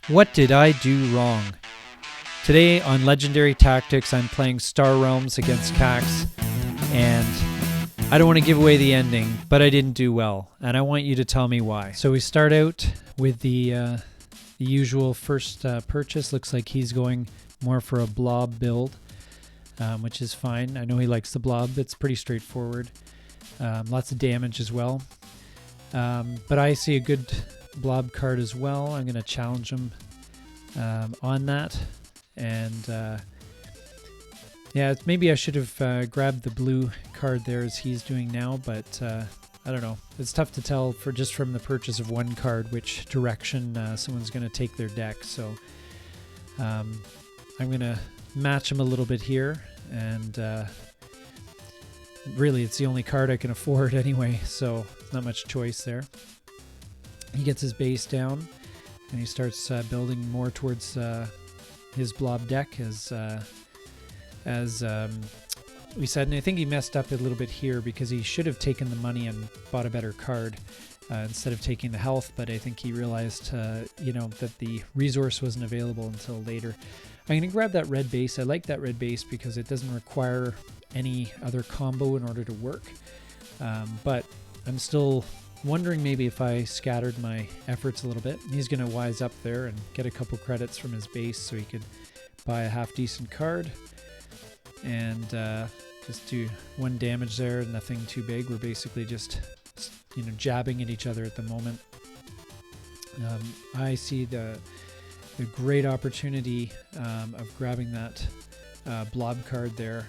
What did I do wrong? Today on Legendary Tactics, I'm playing Star Realms against Cax, and I don't want to give away the ending, but I didn't do well, and I want you to tell me why. So we start out with the usual first purchase. Looks like he's going more for a blob build, which is fine. I know he likes the blob. It's pretty straightforward. Lots of damage as well. But I see a good blob card as well. I'm going to challenge him on that. And yeah, maybe I should have grabbed the blue card there as he's doing now, but I don't know. It's tough to tell just from the purchase of one card which direction someone's going to take their deck. So I'm going to match him a little bit here, and really it's the only card I can afford anyway, so not much choice there. He gets his base down, and he starts building more towards his blob deck as we said. And I think he messed up a little bit here because he should have taken the money and bought a better card instead of taking the health, but I think he realized that the resource wasn't available until later. I'm going to grab that red base. I like that red base because it doesn't require any other combo in order to work, but I'm still wondering maybe if I scattered my efforts a little bit. He's going to wise up there and get a couple credits from his base so he could buy a half decent card and just do one damage there. Nothing too big. We're basically just jabbing at each other at the moment. I see the great opportunity of grabbing that blob card there,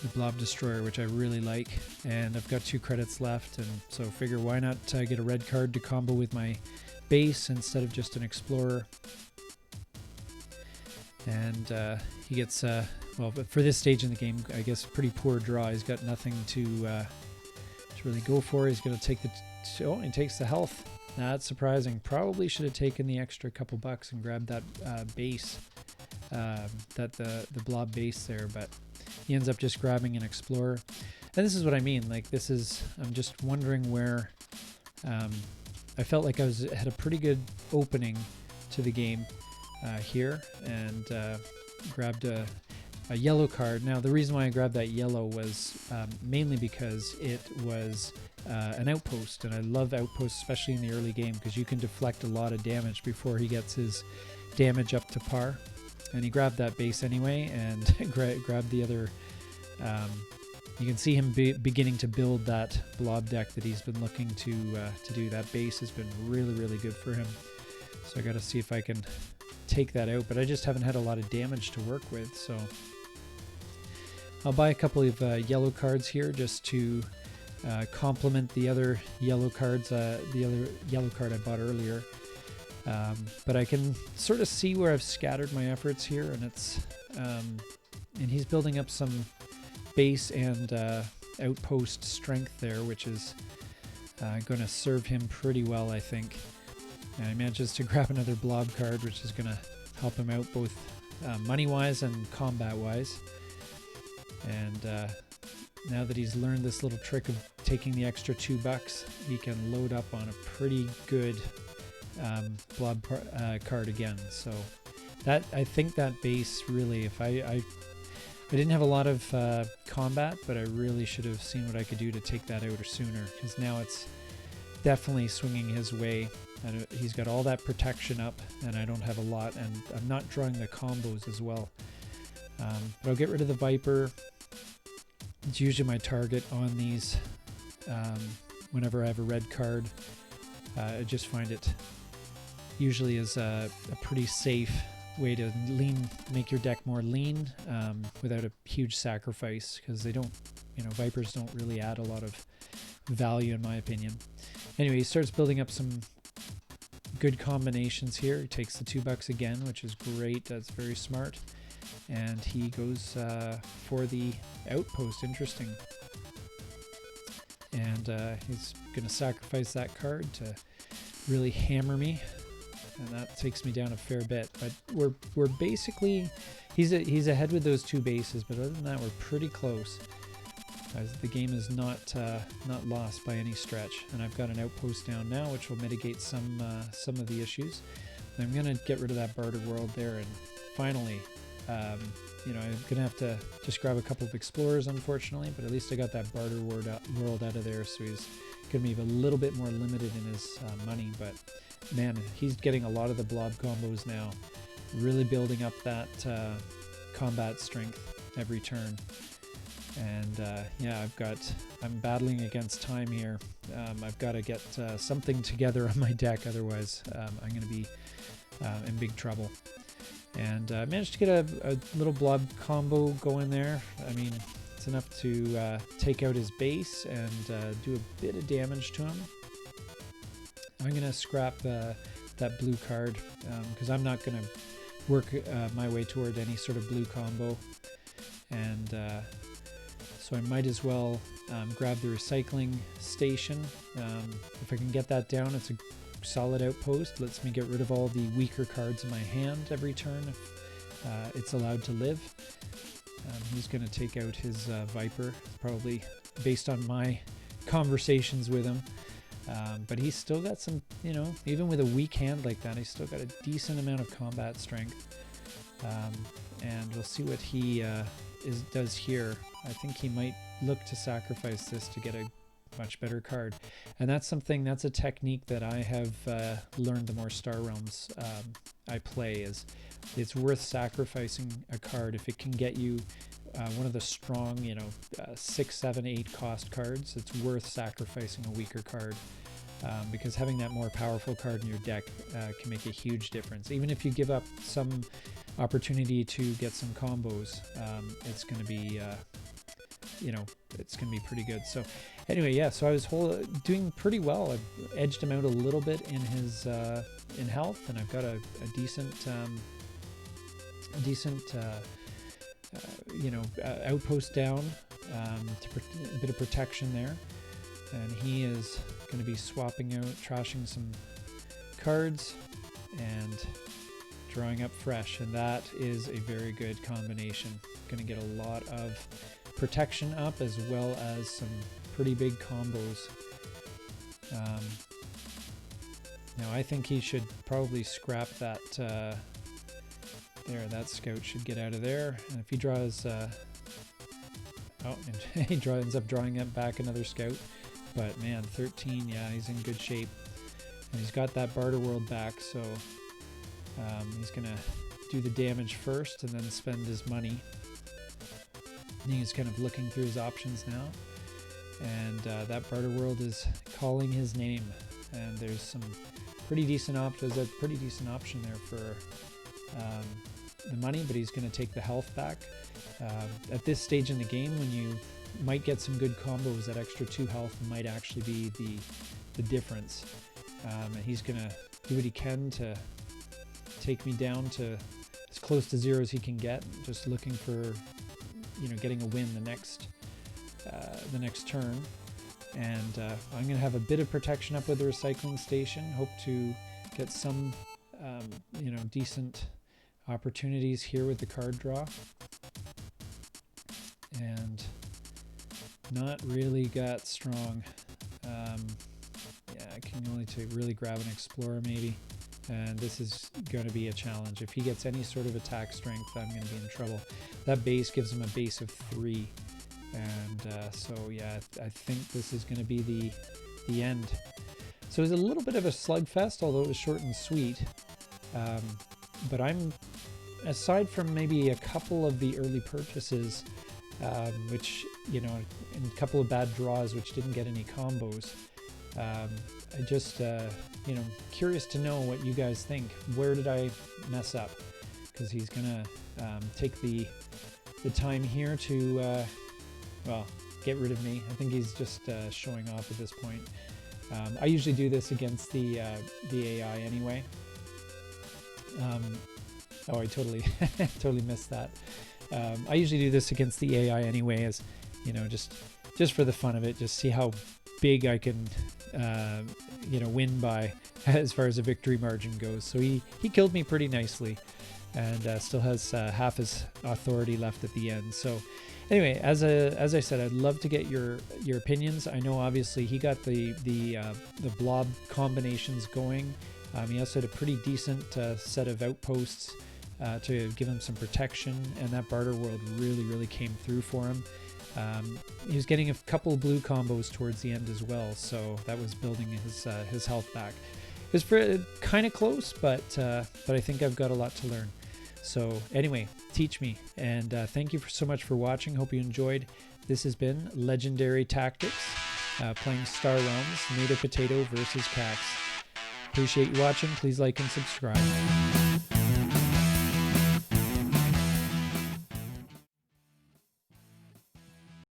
the Blob Destroyer, which I really like, and I've got 2 credits left, and so figure why not get a red card to combo with my base instead of just an Explorer. And he gets well, but for this stage in the game, I guess a pretty poor draw. He's got nothing to really go for. He's going to take he takes the health. That's surprising. Probably should have taken the extra couple bucks and grabbed that base, the blob base there, but he ends up just grabbing an Explorer. And this is what I mean. Like, I'm just wondering where I felt like I had a pretty good opening to the game here, and grabbed a yellow card. Now, the reason why I grabbed that yellow was mainly because it was an outpost, and I love outposts, especially in the early game, because you can deflect a lot of damage before he gets his damage up to par. And he grabbed that base anyway, and grabbed the other. You can see him beginning to build that blob deck that he's been looking to do. That base has been really, really good for him. So I got to see if I can take that out, but I just haven't had a lot of damage to work with. So I'll buy a couple of yellow cards here just to complement the other yellow cards, the other yellow card I bought earlier. But I can sort of see where I've scattered my efforts here, and it's and he's building up some base and outpost strength there, which is going to serve him pretty well, I think. And he manages to grab another blob card, which is going to help him out both money-wise and combat-wise. And now that he's learned this little trick of taking the extra $2, he can load up on a pretty good blob card again. So that, I think that base really, if I didn't have a lot of combat, but I really should have seen what I could do to take that out sooner, because now it's definitely swinging his way. And he's got all that protection up, and I don't have a lot, and I'm not drawing the combos as well. But I'll get rid of the Viper. It's usually my target on these whenever I have a red card. I just find it usually is a pretty safe way to make your deck more lean without a huge sacrifice, because they don't, Vipers don't really add a lot of value in my opinion. Anyway, he starts building up some good combinations here. He takes the $2 again, which is great. That's very smart. And he goes for the outpost. Interesting. And he's going to sacrifice that card to really hammer me, and that takes me down a fair bit. But we're basically, he's ahead with those 2 bases, but other than that, we're pretty close. as the game is not lost by any stretch. And I've got an outpost down now, which will mitigate some of the issues. And I'm going to get rid of that barter world there, and finally, you know, I'm going to have to just grab a couple of explorers, unfortunately, but at least I got that barter world out of there, so he's going to be a little bit more limited in his money. But man, he's getting a lot of the blob combos now, really building up that combat strength every turn. And yeah, I'm battling against time here. I've got to get something together on my deck, otherwise I'm going to be in big trouble. And I managed to get a little blob combo going there. I mean, it's enough to take out his base and do a bit of damage to him. I'm going to scrap that blue card because I'm not going to work my way toward any sort of blue combo. And so I might as well grab the recycling station. If I can get that down, it's a solid outpost. Lets me get rid of all the weaker cards in my hand every turn if it's allowed to live. He's going to take out his Viper, probably based on my conversations with him. But he's still got some, you know, even with a weak hand like that, he's still got a decent amount of combat strength. And we'll see what he does here. I think he might look to sacrifice this to get a much better card, and that's a technique that I have learned the more Star Realms I play. Is it's worth sacrificing a card if it can get you one of the strong, you know, 6, 7, 8 cost cards. It's worth sacrificing a weaker card because having that more powerful card in your deck can make a huge difference. Even if you give up some opportunity to get some combos, it's going to be you know, it's going to be pretty good. So anyway, yeah, so I was doing pretty well. I edged him out a little bit in his in health, and I've got a decent you know, outpost down, a bit of protection there. And he is going to be swapping out, trashing some cards and drawing up fresh, and that is a very good combination. Going to get a lot of protection up as well as some pretty big combos. Now I think he should probably scrap that there. That scout should get out of there, and if he draws oh, and he ends up drawing up back another scout. But man, 13, yeah, he's in good shape, and he's got that barter world back, so he's gonna do the damage first and then spend his money. He's kind of looking through his options now, and that barter world is calling his name, and there's some pretty decent options. There's a pretty decent option there for the money, but he's going to take the health back. At this stage in the game, when you might get some good combos, that extra 2 health might actually be the difference. And he's going to do what he can to take me down to as close to 0 as he can get, just looking for, you know, getting a win the next turn. And I'm going to have a bit of protection up with the recycling station. Hope to get some, you know, decent opportunities here with the card draw. And not really got strong. Yeah, I can only really grab an explorer maybe. And this is going to be a challenge. If he gets any sort of attack strength, I'm going to be in trouble. That base gives him a base of 3. And so, yeah, I think this is going to be the end. So it was a little bit of a slugfest, although it was short and sweet. But I'm, aside from maybe a couple of the early purchases, which, you know, and a couple of bad draws which didn't get any combos, I just, you know, curious to know what you guys think. Where did I mess up? Because he's gonna take the time here to, well, get rid of me. I think he's just showing off at this point. I usually do this against the AI anyway. Oh, I totally totally missed that. I usually do this against the AI anyway, as you know, just for the fun of it, just see how big I can, you know, win by as far as a victory margin goes. So he killed me pretty nicely. and still has half his authority left at the end. So anyway, as I said, I'd love to get your opinions. I know obviously he got the blob combinations going. He also had a pretty decent set of outposts to give him some protection, and that barter world really came through for him. He was getting a couple of blue combos towards the end as well, so that was building his health back. It was kind of close, but I think I've got a lot to learn. So anyway, teach me, and thank you so much for watching. Hope you enjoyed. This has been Legendary Tactics, playing Star Realms, Native Potato versus Cax. Appreciate you watching. Please like and subscribe.